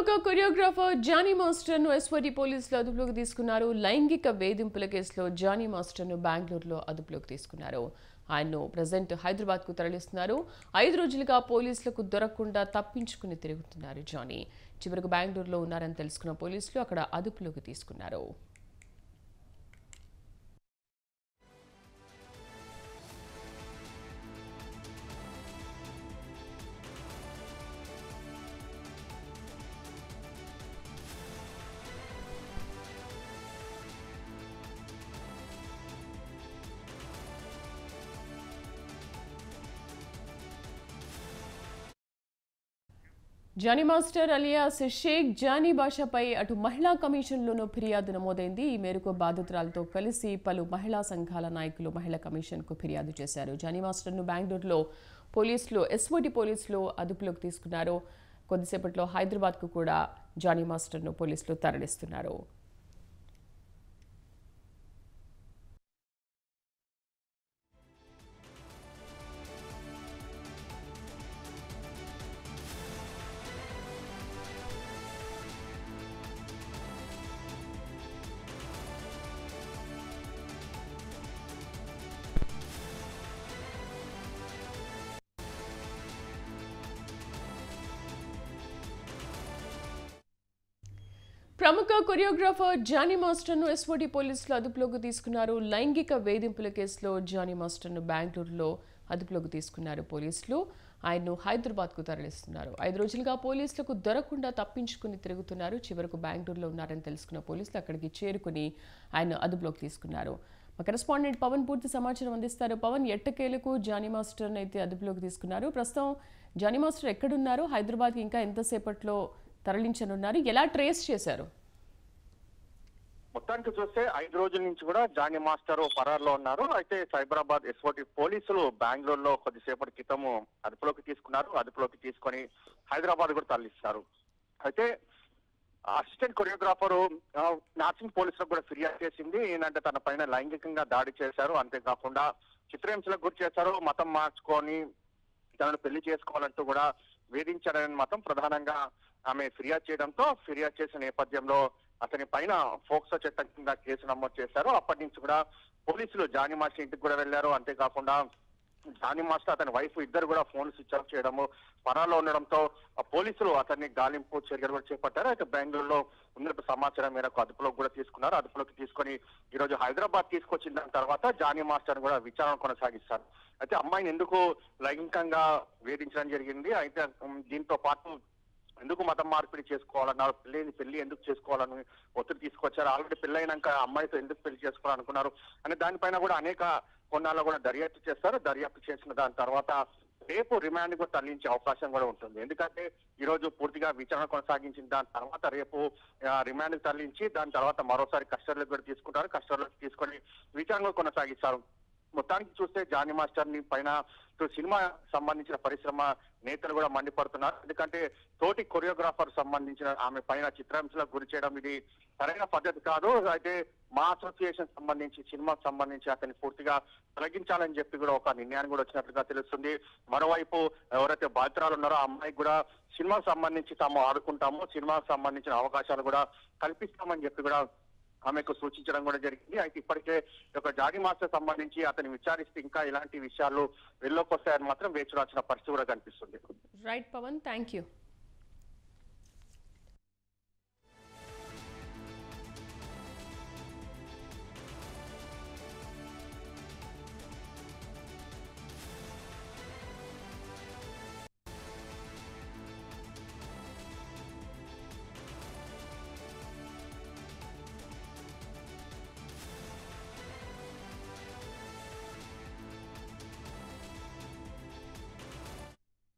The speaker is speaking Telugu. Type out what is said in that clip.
ప్రముఖ కొరియోగ్రాఫర్ జానీ మాస్టర్ ను ఎస్వటి పోలీసులు అదుపులోకి తీసుకున్నారు. లైంగిక వేధింపుల కేసులో జానీ మాస్టర్ ను బెంగళూరులో అదుపులోకి తీసుకున్నారు. ఆయన్ను ప్రెజెంట్ హైదరాబాద్ కు తరలిస్తున్నారు. 5 రోజులుగా పోలీసులకు దొరకకుండా తప్పించుకుని తిరుగుతున్నారు జానీ. చివరకు బెంగళూరులో ఉన్నారని తెలుసుకున్న పోలీసులు అక్కడ అదుపులోకి తీసుకున్నారు. జానీ మాస్టర్ అలియాస్ షేక్ జానీ బాషాపై అటు మహిళా కమిషన్లోనూ ఫిర్యాదు నమోదైంది. ఈ మేరకు బాధితురాలతో కలిసి పలు మహిళా సంఘాల నాయకులు మహిళా కమిషన్కు ఫిర్యాదు చేశారు. జానీ మాస్టర్ను బెంగళూరులో పోలీసులు ఎస్ఓటి పోలీసులు అదుపులోకి తీసుకున్నారు. కొద్దిసేపట్లో హైదరాబాద్కు కూడా జానీ మాస్టర్ను పోలీసులు తరలిస్తున్నారు. ప్రముఖ కొరియోగ్రాఫర్ జానీ మాస్టర్ ను ఎస్ఓటి పోలీసులు అదుపులోకి తీసుకున్నారు. లైంగిక వేధింపుల కేసులో జానీ మాస్టర్ ను బెంగళూరులో అదుపులోకి తీసుకున్నారు పోలీసులు. ఆయన్ను హైదరాబాద్ కు తరలిస్తున్నారు. 5 రోజులుగా పోలీసులకు దొరకకుండా తప్పించుకుని తిరుగుతున్నారు. చివరకు బెంగళూరులో ఉన్నారని తెలుసుకున్న పోలీసులు అక్కడికి చేరుకుని ఆయన అదుపులోకి తీసుకున్నారు. మా కరెస్పాండెంట్ పవన్ పూర్తి సమాచారం అందిస్తారు. పవన్, ఎట్టకేలకు జానీ మాస్టర్ అయితే అదుపులోకి తీసుకున్నారు. ప్రస్తుతం జానీ మాస్టర్ ఎక్కడున్నారు? హైదరాబాద్కి ఇంకా ఎంతసేపట్లో తరలించనున్నారు? ఎలా ట్రేస్ చేశారు? మొత్తానికి చూస్తే 5 రోజుల నుంచి కూడా జానీ మాస్టర్ పరారులో ఉన్నారు. అయితే సైబరాబాద్ ఎస్ఓటి పోలీసులు బెంగళూరులో కొద్దిసేపటి క్రితము అదుపులోకి తీసుకున్నారు. అదుపులోకి తీసుకొని హైదరాబాద్ కూడా తరలిస్తారు. అయితే అసిస్టెంట్ కొరియోగ్రాఫర్ నార్సింగ్ పోలీసులకు కూడా ఫిర్యాదు చేసింది. ఏంటంటే తన పైన లైంగికంగా దాడి చేశారు, అంతేకాకుండా చిత్రహింసలకు గురి చేశారు, మతం మార్చుకొని తనను పెళ్లి చేసుకోవాలంటూ కూడా వేధించారని మాత్రం ప్రధానంగా ఆమె ఫిర్యాదు చేయడంతో, ఫిర్యాదు చేసిన నేపథ్యంలో అతని పైన ఫోక్సో చట్టం కింద కేసు నమోదు చేశారు. అప్పటి నుంచి కూడా పోలీసులు జానీ మాస్టర్ ఇంటికి కూడా వెళ్లారు. అంతేకాకుండా జానీ మాస్టర్ అతని వైఫ్ ఇద్దరు కూడా ఫోన్ స్విచ్ ఆఫ్ చేయడము, పరాలో ఉండడంతో పోలీసులు అతన్ని గాలింపు చర్యలు కూడా చేపట్టారు. అయితే బెంగళూరులో ఉన్నత సమాచారం మేరకు అదుపులోకి కూడా తీసుకున్నారు. అదుపులోకి తీసుకొని ఈ రోజు హైదరాబాద్ తీసుకొచ్చిన దాని తర్వాత జానీ మాస్టర్ కూడా విచారణ కొనసాగిస్తారు. అయితే అమ్మాయిని ఎందుకు లైంగికంగా వేధించడం జరిగింది, అయితే దీంతో పాటు ఎందుకు మతం మార్పిడి చేసుకోవాలన్నారు, పెళ్లి ఎందుకు చేసుకోవాలని ఒత్తిడి తీసుకొచ్చారు, ఆల్రెడీ పెళ్ళైనాక అమ్మాయితో ఎందుకు పెళ్లి చేసుకోవాలనుకున్నారు అనే దానిపైన కూడా అనేక కొన్నాళ్ళు కూడా దర్యాప్తు చేస్తారు. దర్యాప్తు చేసిన దాని తర్వాత రేపు రిమాండ్ కూడా తరలించే అవకాశం కూడా ఉంటుంది. ఎందుకంటే ఈ రోజు పూర్తిగా విచారణ కొనసాగించిన దాని తర్వాత రేపు రిమాండ్ తరలించి దాని తర్వాత మరోసారి కస్టడీలోకి కూడా తీసుకుంటారు. కస్టడీలోకి తీసుకొని విచారణ కొనసాగిస్తారు. మొత్తానికి చూస్తే జానీ మాస్టర్ ని పైన సినిమా సంబంధించిన పరిశ్రమ నేతలు కూడా మండిపడుతున్నారు. ఎందుకంటే తోటి కొరియోగ్రాఫర్ సంబంధించిన ఆమె పైన చిత్రహింసలకు గురి చేయడం ఇది సరైన పద్ధతి కాదు. అయితే మా అసోసియేషన్ సంబంధించి సినిమాకు సంబంధించి అతన్ని పూర్తిగా తొలగించాలని చెప్పి కూడా ఒక నిర్ణయాన్ని కూడా వచ్చినట్లుగా తెలుస్తుంది. మరోవైపు ఎవరైతే బాధితురాలు ఉన్నారో ఆ అమ్మాయికి కూడా సినిమాకు సంబంధించి తాము ఆడుకుంటాము, సినిమాకు సంబంధించిన అవకాశాలు కూడా కల్పిస్తామని చెప్పి కూడా ఆమెకు సూచించడం కూడా జరిగింది. అయితే ఇప్పటికే ఒక జానీ మాస్టర్ సంబంధించి అతన్ని విచారిస్తే ఇంకా ఇలాంటి విషయాలు వెల్లోకి వస్తాయని మాత్రం వేచి చూడాల్సిన పరిస్థితి కూడా కనిపిస్తుంది. Right Pavan, thank you.